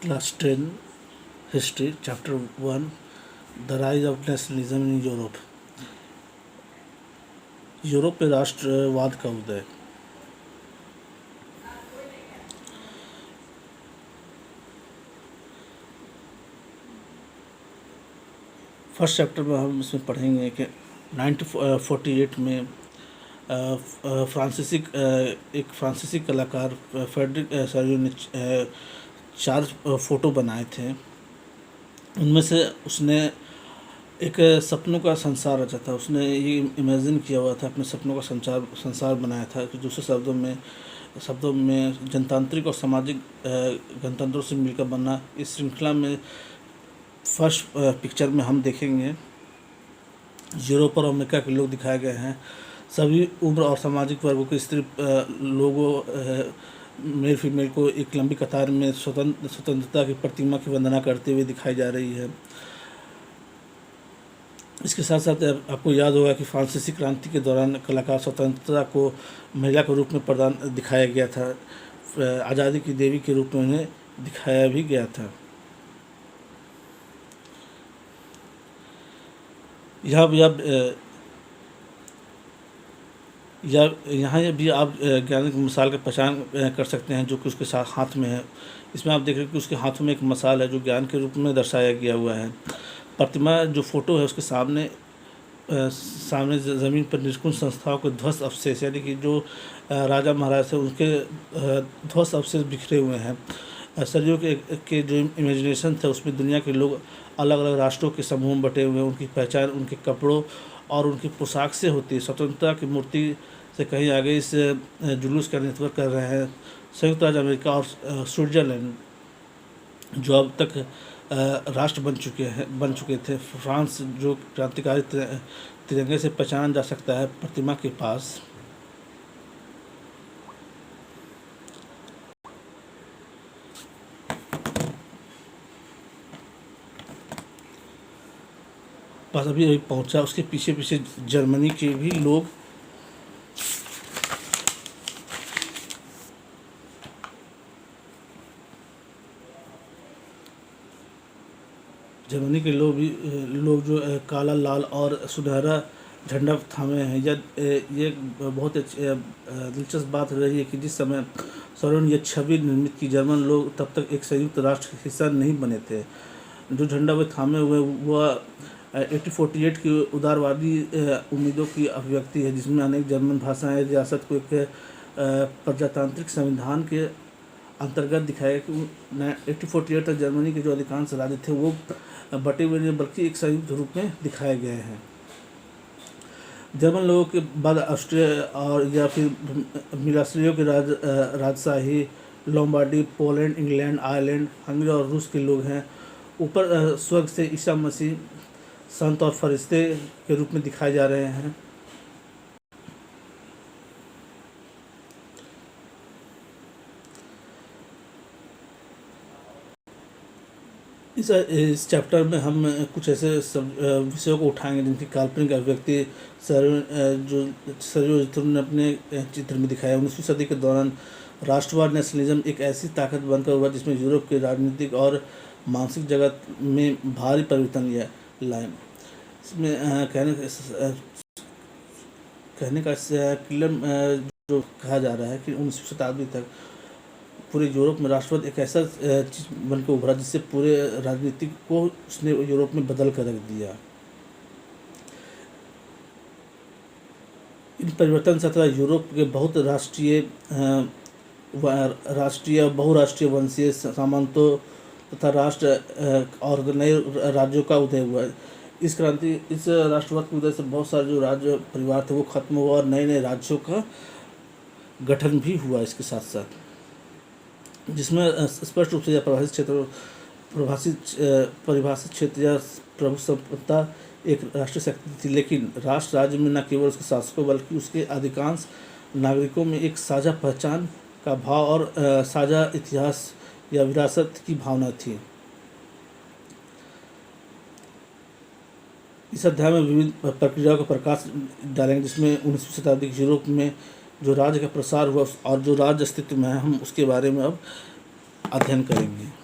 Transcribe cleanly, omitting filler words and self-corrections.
Class 10 history chapter 1 the rise of nationalism in Europe. Europe में राष्ट्रवाद का उदय। First chapter में हम इसमें पढ़ेंगे कि 1948 में एक फ्रांसीसी कलाकार फ्रेडरिक सरियो ने 4 फ़ोटो बनाए थे। उनमें से उसने एक सपनों का संसार रचा था। उसने ये इमेजिन किया हुआ था, अपने सपनों का संसार बनाया था कि दूसरे शब्दों में जनतांत्रिक और सामाजिक गणतंत्रों से मिलकर बनना। इस श्रृंखला में फर्स्ट पिक्चर में हम देखेंगे यूरोप और अमेरिका के लोग दिखाए गए हैं। सभी उम्र और सामाजिक वर्गों के स्त्री लोगों मेल फीमेल को एक लंबी कतार में स्वतंत्रता की प्रतिमा की वंदना करते हुए दिखाई जा रही है। इसके साथ साथ आपको याद होगा कि फ्रांसीसी क्रांति के दौरान कलाकार स्वतंत्रता को महिला के रूप में दिखाया गया था। आज़ादी की देवी के रूप में उन्हें दिखाया भी गया था। यहाँ भी आप ज्ञान की मिसाल की पहचान कर सकते हैं जो कि उसके साथ हाथ में है। इसमें आप देख रहे हैं कि उसके हाथों में एक मसाल है जो ज्ञान के रूप में दर्शाया गया हुआ है। प्रतिमा जो फोटो है उसके सामने ज़मीन पर निष्कुंज संस्थाओं के ध्वस्त अवशेष, यानी कि जो राजा महाराज थे उनके ध्वस्त अवशेष बिखरे हुए हैं। सदियों के जो इमेजिनेशन था उसमें दुनिया के लोग अलग अलग राष्ट्रों के समूह में बटे हुए हैं। उनकी पहचान उनके कपड़ों और उनकी पोशाक से होती है। स्वतंत्रता की मूर्ति से कहीं आगे इस जुलूस का नेतृत्व कर रहे हैं संयुक्त राज्य अमेरिका और स्विट्ज़रलैंड, जो अब तक राष्ट्र बन चुके थे। फ्रांस जो क्रांतिकारी तिरंगे से पहचाना जा सकता है प्रतिमा के पास। अभी पहुंचा। उसके पीछे पीछे जर्मनी के भी लोग लोग जो काला, लाल और सुनहरा झंडा थामे हैं। ये बहुत दिलचस्प बात रही है कि जिस समय सौरन ये छवि निर्मित की, जर्मन लोग तब तक एक संयुक्त राष्ट्र का हिस्सा नहीं बने थे। जो झंडा वे थामे हुए वह 1848 की उदारवादी उम्मीदों की अभिव्यक्ति है, जिसमें अनेक जर्मन भाषाएं रियासत को एक प्रजातांत्रिक संविधान के अंतर्गत दिखाया कि 1848 तक जर्मनी के जो अधिकांश राज्य थे वो बटे हुए नहीं बल्कि एक संयुक्त रूप में दिखाए गए हैं। जर्मन लोगों के बाद ऑस्ट्रिया और या फिर मिलाश्रियों के राजशाही Lombardy, Poland, England, Ireland, Hungary और रूस के लोग हैं। ऊपर स्वर्ग से ईसा मसीह संत और फरिश्ते के रूप में दिखाए जा रहे हैं। इस चैप्टर में हम कुछ ऐसे विषयों को उठाएंगे जिनकी काल्पनिक अभिव्यक्ति सरियो ने अपने चित्र में दिखाया। 19वीं सदी के दौरान राष्ट्रवाद नेशनलिज्म एक ऐसी ताकत बनकर हुआ जिसमें यूरोप के राजनीतिक और मानसिक जगत में भारी परिवर्तन लाए। इसमें कहने का किलम जो कहा जा रहा है कि 19वीं शताब्दी तक पूरे यूरोप में राष्ट्रवाद एक ऐसा चीज बनकर उभरा जिससे पूरे राजनीतिक को उसने यूरोप में बदल कर रख दिया। इन परिवर्तन से तथा यूरोप के बहुत बहुराष्ट्रीय वंशीय सामंतों तथा राष्ट्र और नए राज्यों का उदय हुआ। इस राष्ट्रवाद के उदय से बहुत सारे जो राज्य परिवार थे वो खत्म हुआ और नए नए राज्यों का गठन भी हुआ इसके साथ साथ, जिसमें स्पष्ट रूप से परिभाषित क्षेत्र या प्रभुसत्ता एक राष्ट्रीय शक्ति थी। लेकिन राष्ट्र राज्य में न केवल उसके शासकों बल्कि उसके अधिकांश नागरिकों में एक साझा पहचान का भाव और साझा इतिहास या विरासत की भावना थी। इस अध्याय में विभिन्न प्रक्रियाओं का प्रकाश डालेंगे जिसमें 19वीं शताब्दी के यूरोप में जो राज्य का प्रसार हुआ और जो राज्य अस्तित्व में है हम उसके बारे में अब अध्ययन करेंगे।